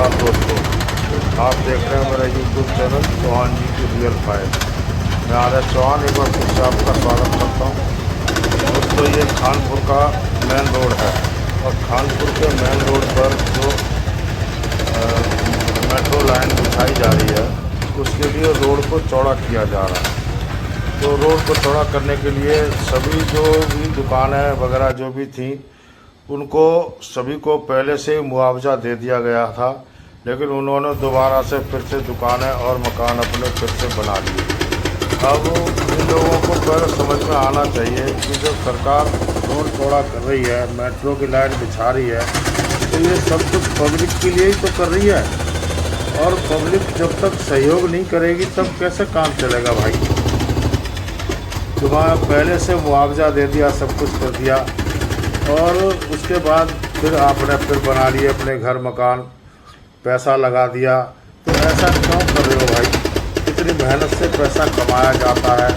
नमस्कार दोस्तों, आप देख रहे हैं मेरा यूट्यूब चैनल चौहान जी की रियल फाइल। मैं आर्य चौहान एक बार फिर से आपका स्वागत करता हूं। दोस्तों, ये खानपुर का मेन रोड है और खानपुर के मेन रोड पर जो मेट्रो लाइन बिछाई जा रही है उसके लिए रोड को चौड़ा किया जा रहा है। तो रोड को चौड़ा करने के लिए सभी जो भी दुकानें वगैरह जो भी थी उनको सभी को पहले से मुआवजा दे दिया गया था, लेकिन उन्होंने दोबारा से फिर से दुकानें और मकान अपने फिर से बना लिए। अब इन लोगों को पहले समझ में आना चाहिए कि जब सरकार रोड चौड़ा कर रही है, मेट्रो की लाइन बिछा रही है, तो ये सब कुछ पब्लिक के लिए ही तो कर रही है। और पब्लिक जब तक सहयोग नहीं करेगी तब कैसे काम चलेगा भाई। तुम्हारा पहले से मुआवजा दे दिया, सब कुछ कर दिया और उसके बाद फिर आपने फिर बना लिए अपने घर मकान, पैसा लगा दिया। तो ऐसा क्यों कर रहे हो भाई। इतनी मेहनत से पैसा कमाया जाता है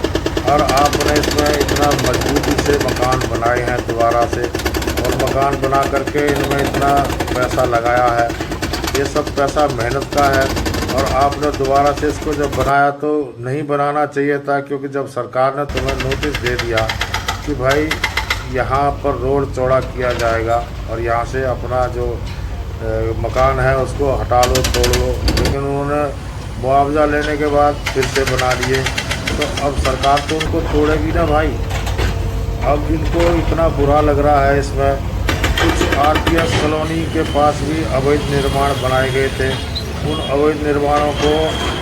और आपने इसमें इतना मजबूती से मकान बनाए हैं दोबारा से, और मकान बना करके इनमें इतना पैसा लगाया है। ये सब पैसा मेहनत का है और आपने दोबारा से इसको जब बनाया तो नहीं बनाना चाहिए था, क्योंकि जब सरकार ने तुम्हें नोटिस दे दिया कि भाई यहाँ पर रोड चौड़ा किया जाएगा और यहाँ से अपना जो मकान है उसको हटा लो, तोड़ लो, लेकिन उन्होंने मुआवजा लेने के बाद फिर से बना लिए। तो अब सरकार तो उनको तोड़ेगी ना भाई। अब इनको इतना बुरा लग रहा है। इसमें कुछ आरटीएस कॉलोनी के पास भी अवैध निर्माण बनाए गए थे, उन अवैध निर्माणों को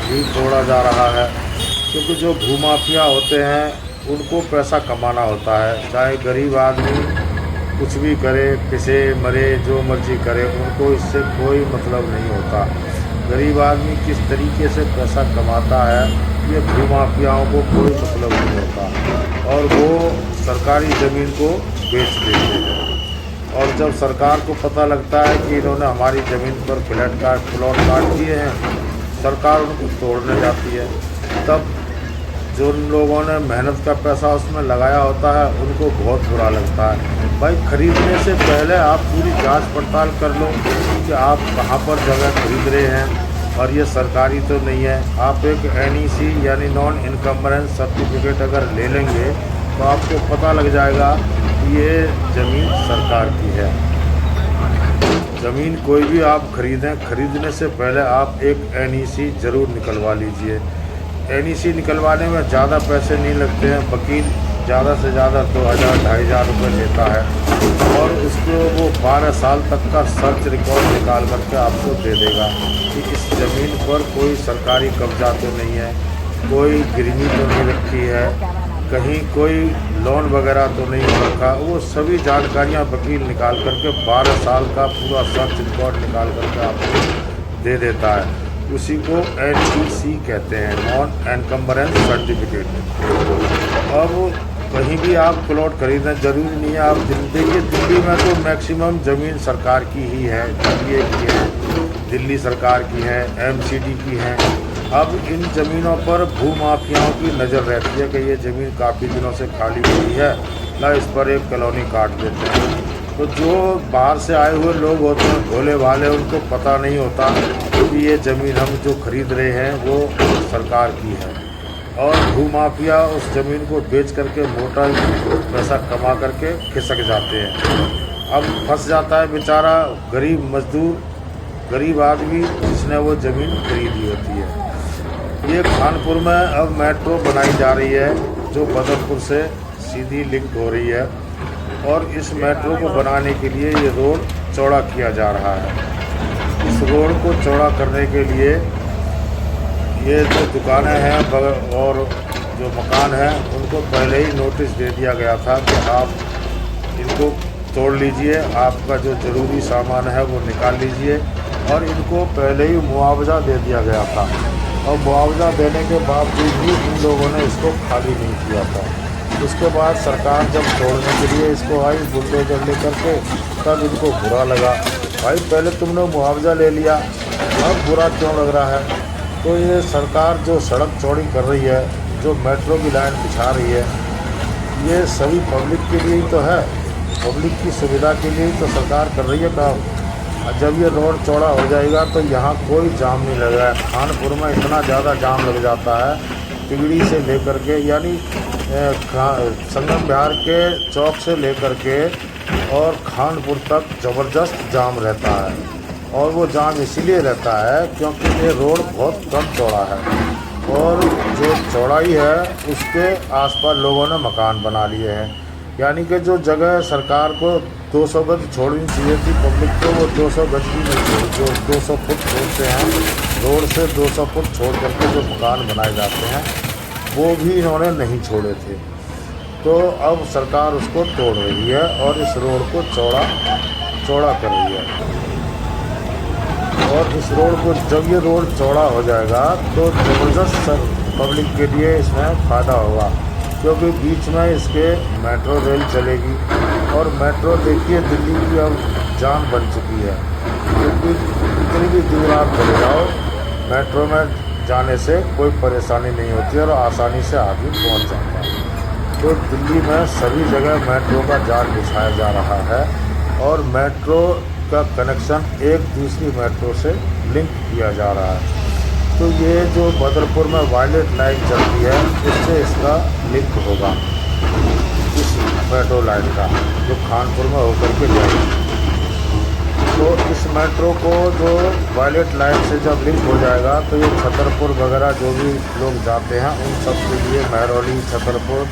भी तोड़ा जा रहा है, क्योंकि जो भूमाफिया होते हैं उनको पैसा कमाना होता है। चाहे गरीब आदमी कुछ भी करे, पिसे मरे, जो मर्जी करे, उनको इससे कोई मतलब नहीं होता। गरीब आदमी किस तरीके से पैसा कमाता है ये भूमाफियाओं को कोई मतलब नहीं होता, और वो सरकारी ज़मीन को बेच देते हैं। और जब सरकार को पता लगता है कि इन्होंने हमारी ज़मीन पर प्लॉट काट दिए हैं, सरकार उनको तोड़ने जाती है। तब जो उन लोगों ने मेहनत का पैसा उसमें लगाया होता है उनको बहुत बुरा लगता है। भाई, खरीदने से पहले आप पूरी जांच पड़ताल कर लो कि आप कहाँ पर जगह खरीद रहे हैं और ये सरकारी तो नहीं है। आप एक NEC यानी नॉन इनकम्बरेंस सर्टिफिकेट अगर ले लेंगे तो आपको पता लग जाएगा कि ये ज़मीन सरकार की है। ज़मीन कोई भी आप खरीदें, खरीदने से पहले आप एक NEC ज़रूर निकलवा लीजिए। NEC निकलवाने में ज़्यादा पैसे नहीं लगते हैं। वकील ज़्यादा से ज़्यादा 2000-2500 रुपये लेता है और उसको वो 12 साल तक का सर्च रिकॉर्ड निकाल करके आपको दे देगा कि इस ज़मीन पर कोई सरकारी कब्जा तो नहीं है, कोई गिरवी तो नहीं रखी है, कहीं कोई लोन वगैरह तो नहीं हो रखा। वो सभी जानकारियाँ वकील निकाल करके 12 साल का पूरा सर्च रिकॉर्ड निकाल करके आपको दे देता है। उसी को NEC कहते हैं, नॉन एनकम्बरेंस सर्टिफिकेट। अब कहीं भी आप प्लॉट खरीदें, ज़रूरी नहीं है आप देखिए दिल्ली में तो मैक्सिमम ज़मीन सरकार की ही है, DBA की है, दिल्ली सरकार की है, MCD की है। अब इन ज़मीनों पर भूमाफियाओं की नज़र रहती है कि ये ज़मीन काफ़ी दिनों से खाली पड़ी है, ना इस पर एक कॉलोनी काट देते हैं। तो जो बाहर से आए हुए लोग होते हैं भोले भाले, उनको पता नहीं होता कि ये ज़मीन हम जो खरीद रहे हैं वो सरकार की है, और भूमाफिया उस ज़मीन को बेच करके मोटा पैसा कमा करके खिसक जाते हैं। अब फंस जाता है बेचारा गरीब मजदूर, गरीब आदमी जिसने वो ज़मीन खरीदी होती है। ये खानपुर में अब मेट्रो बनाई जा रही है जो बदरपुर से सीधी लिंक हो रही है, और इस मेट्रो को बनाने के लिए ये रोड चौड़ा किया जा रहा है। इस रोड को चौड़ा करने के लिए ये जो दुकानें हैं और जो मकान हैं उनको पहले ही नोटिस दे दिया गया था कि आप इनको तोड़ लीजिए, आपका जो ज़रूरी सामान है वो निकाल लीजिए, और इनको पहले ही मुआवजा दे दिया गया था। और मुआवजा देने के बावजूद भी इन लोगों ने इसको खाली नहीं किया था। उसके बाद सरकार जब तोड़ने के लिए इसको आई बुलडोजर लेकर के, तब इनको बुरा लगा। भाई, पहले तुमने मुआवजा ले लिया, अब बुरा क्यों लग रहा है। तो ये सरकार जो सड़क चौड़ी कर रही है, जो मेट्रो की लाइन बिछा रही है, ये सभी पब्लिक के लिए ही तो है, पब्लिक की सुविधा के लिए ही तो सरकार कर रही है काम। जब ये रोड चौड़ा हो जाएगा तो यहाँ कोई जाम नहीं लगेगा। खानपुर में इतना ज़्यादा जाम लग जाता है, तिगड़ी से लेकर के यानी संगम बिहार के चौक से लेकर के और खानपुर तक ज़बरदस्त जाम रहता है। और वो जाम इसीलिए रहता है क्योंकि ये रोड बहुत कम चौड़ा है और जो चौड़ाई है उसके आसपास लोगों ने मकान बना लिए हैं। यानी कि जो जगह सरकार को 200 गज छोड़नी चाहिए थी पब्लिक को, वो 200 गज भी नहीं छोड़ी। जो 200 फुट छोड़ते हैं रोड से, 200 फुट छोड़ करके जो मकान बनाए जाते हैं वो भी इन्होंने नहीं छोड़े थे। तो अब सरकार उसको तोड़ रही है और इस रोड को चौड़ा कर रही है। और इस रोड को जब ये रोड चौड़ा हो जाएगा तो ज़बरदस्त पब्लिक के लिए इसमें फ़ायदा होगा, क्योंकि बीच में इसके मेट्रो रेल चलेगी। और मेट्रो देखिए दिल्ली की अब जान बन चुकी है, क्योंकि कितनी भी दूर आप चले जाओ मेट्रो में जाने से कोई परेशानी नहीं होती और आसानी से आदमी पहुंच जाता है। तो दिल्ली में सभी जगह मेट्रो का जाल बिछाया जा रहा है और मेट्रो का कनेक्शन एक दूसरी मेट्रो से लिंक किया जा रहा है। तो ये जो बदरपुर में वायलेट लाइन चलती है इससे इसका लिंक होगा, इस मेट्रो लाइन का जो खानपुर में होकर के जाएगी। तो इस मेट्रो को जो वायलेट लाइन से जब लिंक हो जाएगा तो ये छतरपुर वगैरह जो भी लोग जाते हैं उन सब के लिए, महरौली, छतरपुर,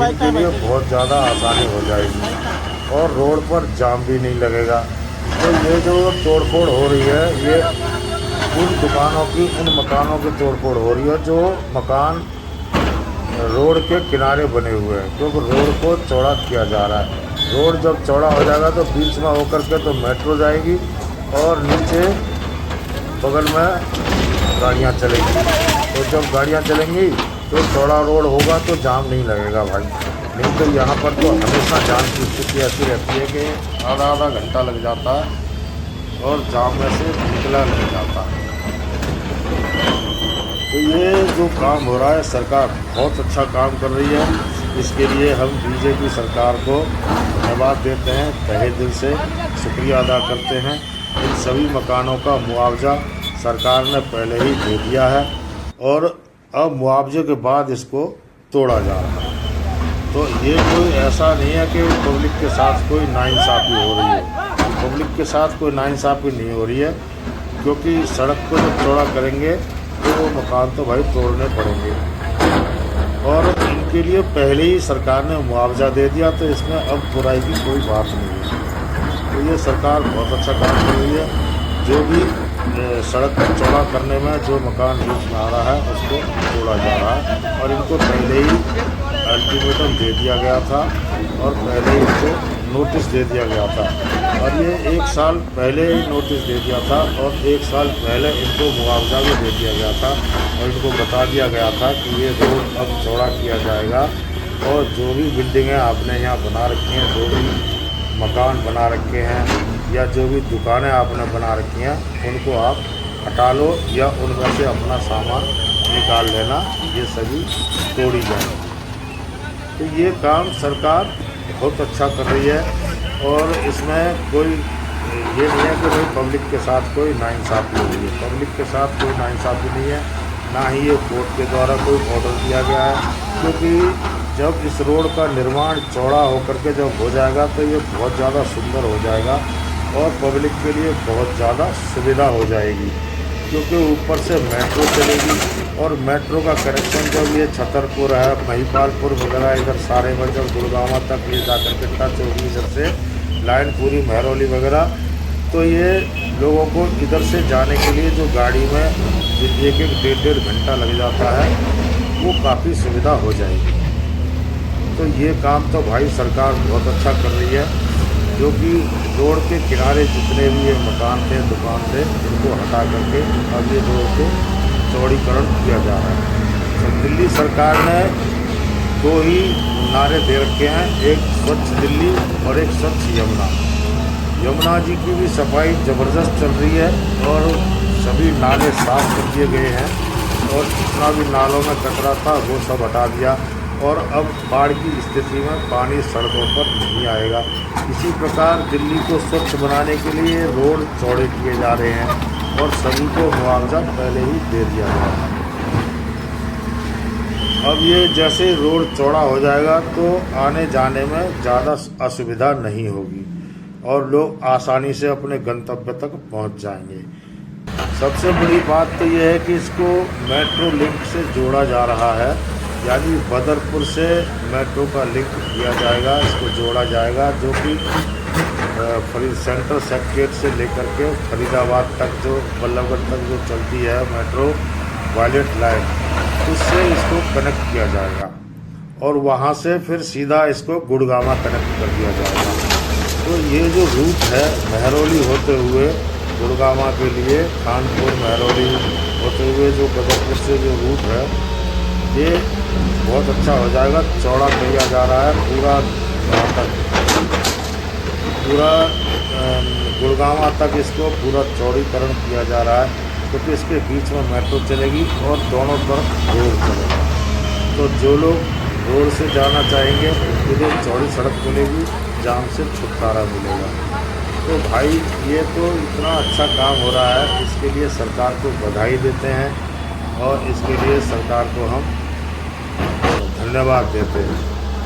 इनके लिए बहुत ज़्यादा आसानी हो जाएगी और रोड पर जाम भी नहीं लगेगा। तो ये जो तोड़फोड़ हो रही है ये उन दुकानों की, उन मकानों की तोड़फोड़ हो रही है जो मकान रोड के किनारे बने हुए हैं, क्योंकि रोड को चौड़ा किया जा रहा है। रोड जब चौड़ा हो जाएगा तो बीच में होकर के तो मेट्रो जाएगी और नीचे बगल में गाड़ियाँ चलेंगी। तो जब गाड़ियाँ चलेंगी तो चौड़ा रोड होगा तो जाम नहीं लगेगा भाई। नहीं तो यहाँ पर तो हमेशा जाम की स्थिति ऐसी रहती है कि आधा घंटा लग जाता है और जाम में से निकला नहीं जाता। तो ये जो काम हो रहा है सरकार बहुत अच्छा काम कर रही है, इसके लिए हम बीजेपी सरकार को धन्यवाद देते हैं, तहे दिल से शुक्रिया अदा करते हैं। इन सभी मकानों का मुआवजा सरकार ने पहले ही दे दिया है और अब मुआवजे के बाद इसको तोड़ा जा रहा है। तो ये कोई ऐसा नहीं है कि पब्लिक के साथ कोई नाइंसाफ़ी हो रही है। पब्लिक के साथ कोई नाइंसाफ़ी नहीं हो रही है, क्योंकि सड़क को जब चौड़ा करेंगे तो वो मकान तो भाई तोड़ने पड़ेंगे और इनके लिए पहले ही सरकार ने मुआवजा दे दिया, तो इसमें अब बुराई की कोई बात नहीं है। तो ये सरकार बहुत अच्छा काम कर रही है। जो भी सड़क को चौड़ा करने में जो मकान बीच में आ रहा है उसको तोड़ा जा रहा है और इनको पहले ही अल्टीमेटम दे दिया गया था और पहले ही इनको नोटिस दे दिया गया था। और ये 1 साल पहले ही नोटिस दे दिया था और 1 साल पहले इनको मुआवजा भी दे दिया गया था और इनको बता दिया गया था कि ये रोड अब चौड़ा किया जाएगा और जो भी बिल्डिंगें आपने यहाँ बना रखी हैं, जो भी मकान बना रखे हैं या जो भी दुकानें आपने बना रखी हैं उनको आप हटा लो या उनमें से अपना सामान निकाल लेना, ये सभी तोड़ी जाए। तो ये काम सरकार बहुत अच्छा कर रही है और इसमें कोई ये नहीं है कि भाई पब्लिक के साथ कोई नाइंसाफ़ी हो रही है। पब्लिक के साथ कोई नाइंसाफ़ी नहीं है, ना ही ये कोर्ट के द्वारा कोई ऑर्डर दिया गया है, क्योंकि जब इस रोड का निर्माण चौड़ा होकर के जब हो जाएगा तो ये बहुत ज़्यादा सुंदर हो जाएगा और पब्लिक के लिए बहुत ज़्यादा सुविधा हो जाएगी, क्योंकि ऊपर से मेट्रो चलेगी और मेट्रो का कनेक्शन जब ये छतरपुर है, महिपालपुर वगैरह इधर सारे में जब गुड़गांव तक ले जाकर के टच होगी इधर से लाइन पूरी महरौली वगैरह, तो ये लोगों को इधर से जाने के लिए जो गाड़ी में 1-1 1.5 घंटा लग जाता है वो काफ़ी सुविधा हो जाएगी। तो ये काम तो भाई सरकार बहुत अच्छा कर रही है, जो कि रोड के किनारे जितने भी ये मकान थे, दुकान थे, इनको हटा करके अब ये रोड को चौड़ीकरण किया जा रहा है। तो दिल्ली सरकार ने 2 ही नारे दे रखे हैं, एक स्वच्छ दिल्ली और एक स्वच्छ यमुना। यमुना जी की भी सफाई ज़बरदस्त चल रही है और सभी नाले साफ कर दिए गए हैं और जितना भी नालों में कचरा था वो सब हटा दिया। और अब बाढ़ की स्थिति में पानी सड़कों पर नहीं आएगा। इसी प्रकार दिल्ली को स्वच्छ बनाने के लिए रोड चौड़े किए जा रहे हैं और सभी को मुआवजा पहले ही दे दिया गया है। अब ये जैसे रोड चौड़ा हो जाएगा तो आने जाने में ज़्यादा असुविधा नहीं होगी और लोग आसानी से अपने गंतव्य तक पहुंच जाएंगे। सबसे बड़ी बात तो यह है कि इसको मेट्रो लिंक से जोड़ा जा रहा है, यानी बदरपुर से मेट्रो का लिंक किया जाएगा, इसको जोड़ा जाएगा, जो कि सेंट्रल सेक्रेट से लेकर के फरीदाबाद तक जो बल्लभगढ़ तक जो चलती है मेट्रो वायलेट लाइन, उससे इसको कनेक्ट किया जाएगा और वहाँ से फिर सीधा इसको गुड़गामा कनेक्ट कर दिया जाएगा। तो ये जो रूट है महरौली होते हुए गुड़गामा के लिए, कानपुर महरौली होते हुए जो बदरपुर से जो रूट है, ये बहुत अच्छा हो जाएगा। चौड़ा किया जा रहा है पूरा वहाँ तक, पूरा गुड़गामा तक इसको पूरा चौड़ीकरण किया जा रहा है, क्योंकि इसके बीच में मेट्रो चलेगी और दोनों तरफ रोड चलेगा। तो जो लोग रोड से जाना चाहेंगे उनके लिए चौड़ी सड़क मिलेगी, जाम से छुटकारा मिलेगा। तो भाई ये तो इतना अच्छा काम हो रहा है, इसके लिए सरकार को बधाई देते हैं और इसके लिए सरकार को हम धन्यवाद देते हैं।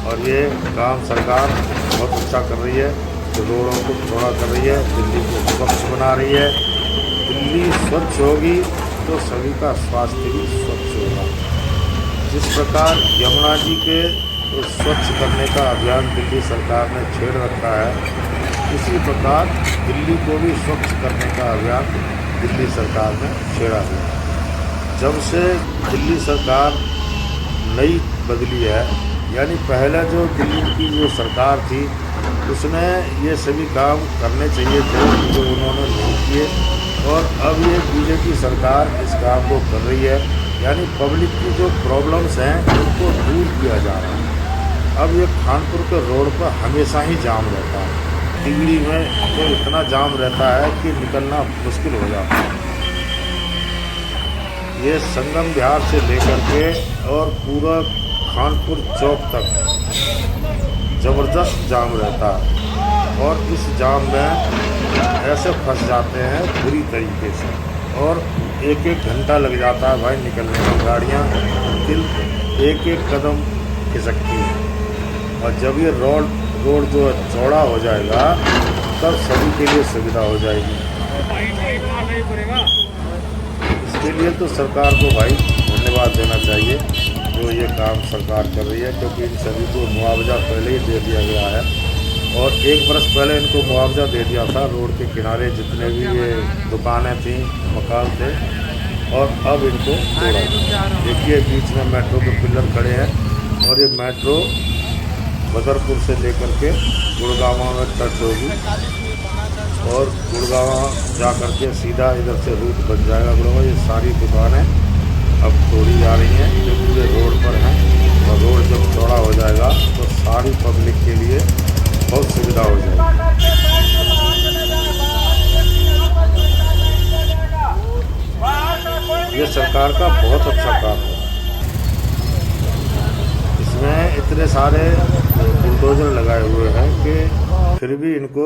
और ये काम सरकार बहुत अच्छा कर रही है, रोडों को चौड़ा कर रही है, दिल्ली को स्वच्छ बना रही है। दिल्ली स्वच्छ होगी तो सभी का स्वास्थ्य भी स्वच्छ होगा। जिस प्रकार यमुना जी के स्वच्छ करने का अभियान दिल्ली सरकार ने छेड़ रखा है, इसी प्रकार दिल्ली को भी स्वच्छ करने का अभियान दिल्ली सरकार ने छेड़ा है। जब से दिल्ली सरकार नई बदली है, यानी पहले जो दिल्ली की जो सरकार थी उसने ये सभी काम करने चाहिए थे जो उन्होंने नहीं किए, और अब ये बीजेपी सरकार इस काम को कर रही है, यानी पब्लिक की जो प्रॉब्लम्स हैं उनको दूर किया जा रहा है। अब ये कानपुर के रोड पर हमेशा ही जाम रहता है, दिल्ली में तो इतना जाम रहता है कि निकलना मुश्किल हो जाता है। ये संगम बिहार से लेकर के और पूरा कानपुर चौक तक ज़बरदस्त जाम रहता है और इस जाम में ऐसे फंस जाते हैं बुरी तरीके से, और एक एक घंटा लग जाता है भाई निकलने में। गाड़ियाँ एक एक कदम खिसकती हैं, और जब ये रोड जो चौड़ा हो जाएगा तब सभी के लिए सुविधा हो जाएगी। इसके लिए तो सरकार को भाई धन्यवाद देना चाहिए जो ये काम सरकार कर रही है, क्योंकि इन सभी को मुआवजा पहले ही दे दिया गया है और 1 बरस पहले इनको मुआवजा दे दिया था। रोड के किनारे जितने भी ये दुकानें थी, मकान थे, और अब इनको तोड़ा। देखिए बीच में मेट्रो के पिलर खड़े हैं और ये मेट्रो बदरपुर से लेकर के गुड़गामा में टच होगी और गुड़गामा जा कर के सीधा इधर से रूट बन जाएगा गुड़गामा। ये सारी दुकानें अब तोड़ी जा रही हैं क्योंकि ये रोड पर हैं, और रोड जब चौड़ा हो जाएगा तो सारी पब्लिक के लिए बहुत सुविधा हो जाएगी। ये सरकार का बहुत अच्छा काम है। इसमें इतने सारे बुलडोजर लगाए हुए हैं कि फिर भी इनको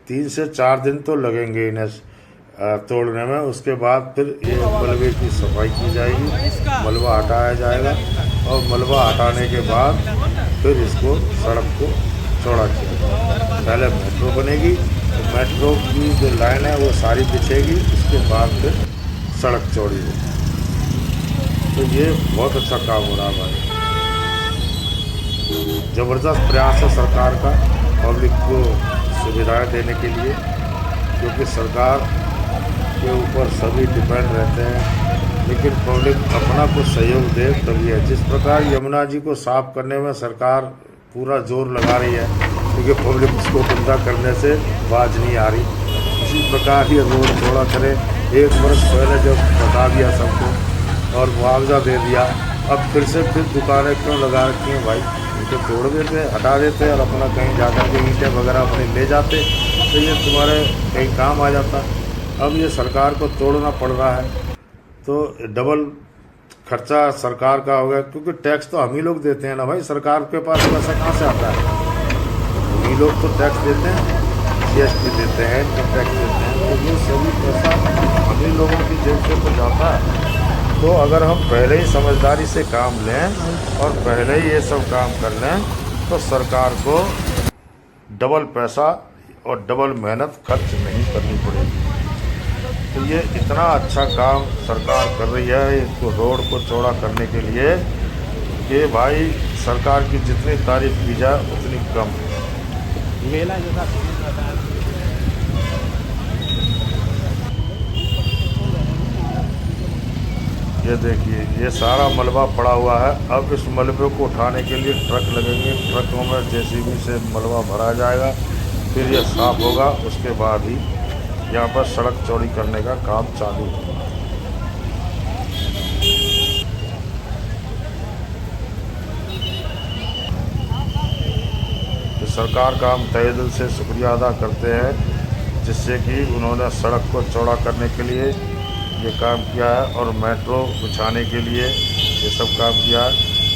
3 से 4 दिन तो लगेंगे इन्हें तोड़ने में। उसके बाद फिर ये मलबे की सफाई की जाएगी, मलबा हटाया जाएगा और मलबा हटाने के बाद फिर इसको सड़क को चौड़ा किया जाएगा। पहले मेट्रो बनेगी तो मेट्रो की जो लाइन है वो सारी बिछेगी, उसके बाद फिर सड़क चौड़ी होगी। तो ये बहुत अच्छा काम हो रहा है भाई, ज़बरदस्त प्रयास है सरकार का पब्लिक को सुविधाएं देने के लिए, क्योंकि सरकार के ऊपर सभी डिपेंड रहते हैं, लेकिन पब्लिक अपना कुछ सहयोग दे तभी है। जिस प्रकार यमुना जी को साफ करने में सरकार पूरा जोर लगा रही है, क्योंकि पब्लिक उसको गंदा करने से बाज नहीं आ रही, इसी प्रकार ये रोड चौड़ा करे। 1 वर्ष पहले जब बता दिया सबको और मुआवजा दे दिया, अब फिर से दुकानें क्यों लगा रखी हैं भाई? इनको तोड़ देते, हटा देते और अपना कहीं जाकर के ईंटें वगैरह अपने ले जाते, तो ये तुम्हारे कहीं काम आ जाता। अब ये सरकार को तोड़ना पड़ रहा है, तो डबल खर्चा सरकार का हो गया, क्योंकि टैक्स तो हम ही लोग देते हैं ना भाई, सरकार के पास पैसा कहाँ से आता है? हम ही लोग तो टैक्स देते हैं, GST देते हैं, इनकम टैक्स देते हैं, तो ये सभी पैसा हम ही लोगों की जेब से तो जाता है। तो अगर हम पहले ही समझदारी से काम लें और पहले ही ये सब काम कर लें तो सरकार को डबल पैसा और डबल मेहनत खर्च नहीं करनी पड़ेगी। तो ये इतना अच्छा काम सरकार कर रही है इसको रोड को चौड़ा करने के लिए कि भाई सरकार की जितनी तारीफ की जाए उतनी कम है। मेला जैसा ये देखिए ये सारा मलबा पड़ा हुआ है। अब इस मलबे को उठाने के लिए ट्रक लगेंगे, ट्रकों में JCB से मलबा भरा जाएगा, फिर ये साफ होगा, उसके बाद ही यहाँ पर सड़क चौड़ी करने का काम चालू होगा। तो सरकार का हम तहे दिल से शुक्रिया अदा करते हैं जिससे कि उन्होंने सड़क को चौड़ा करने के लिए ये काम किया है और मेट्रो बिछाने के लिए ये सब काम किया है।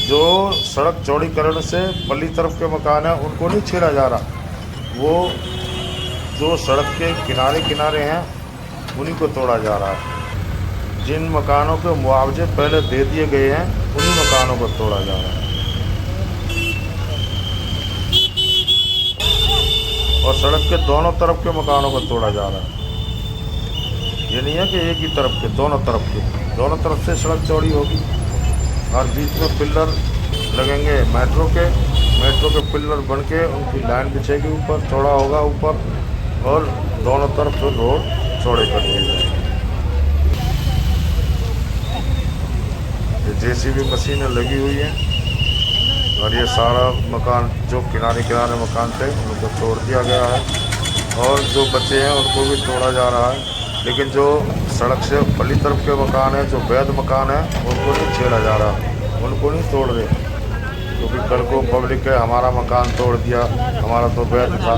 जो सड़क चौड़ीकरण से पल्ली तरफ के मकान हैं उनको नहीं छेड़ा जा रहा, वो जो सड़क के किनारे किनारे हैं उन्हीं को तोड़ा जा रहा है। जिन मकानों के मुआवजे पहले दे दिए गए हैं उन्हीं मकानों को तोड़ा जा रहा है और सड़क के दोनों तरफ के मकानों को तोड़ा जा रहा है। ये नहीं है कि एक ही तरफ के, दोनों तरफ से सड़क चौड़ी होगी और बीच में पिलर लगेंगे मेट्रो के पिलर बन के उनकी लाइन बिछेगी, ऊपर चौड़ा होगा ऊपर और दोनों तरफ से रोड चौड़े कर दिए जाएंगे। ये JCB मशीनें लगी हुई हैं और ये सारा मकान जो किनारे मकान थे उनको तोड़ दिया गया है और जो बचे हैं उनको भी तोड़ा जा रहा है। लेकिन जो सड़क से पल्ली तरफ के मकान हैं, जो वैध मकान हैं, उनको नहीं छेड़ा जा रहा, उनको नहीं तोड़ रहे, क्योंकि कल को पब्लिक है हमारा मकान तोड़ दिया, हमारा तो वैध था।